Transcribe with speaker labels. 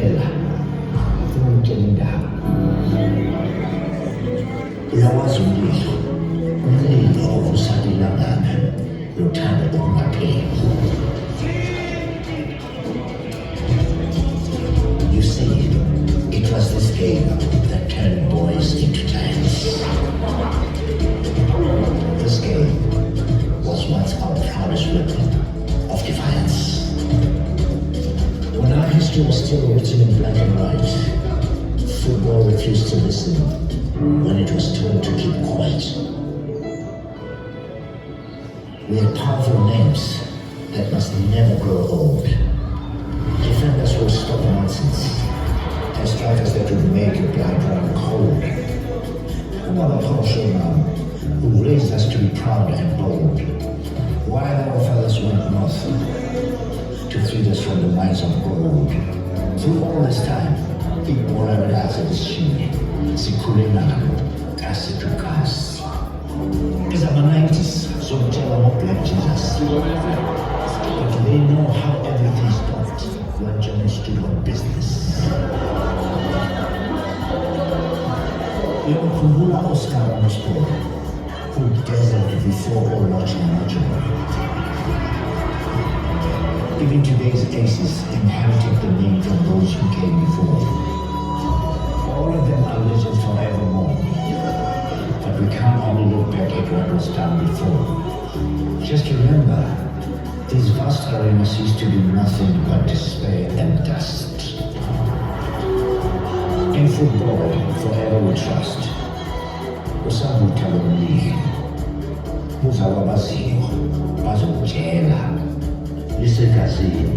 Speaker 1: Ngiyacela ungitshele indaba. Uyawazi umlilo ovusana ilangana lothando lokungapheli. You see, it was this game that turned boys into giants. This game was once our proudest weapon of defiance. When our history was still written in black and white, football refused to listen when it was told to keep quiet. We had powerful names that must never grow old. Defenders will stop nonsense, and strikers that would make your blood run cold. Another powerful man who raised us to be proud and bold, while our fathers went north to feed us from the mines of gold. Through all this time, ibhola laze lishile, sikhule nalo, kasi to kasi. Ezama-90s, zomtshela ngo-Black Jesus. But they know how everything stopped when John stood on business. Uyamkhumbula Oscar Mosport, who dazzled before all watching Mojo. Even today's aces inherited the name from those who came before. All of them are legends forevermore. But we can't only look back at what was done before. Just remember, these vast arenas used to be nothing but despair and dust. In football, forever we trust. Bosakhutleng umlilo, uzawabaziyo, bazokutshela. Lisegazini.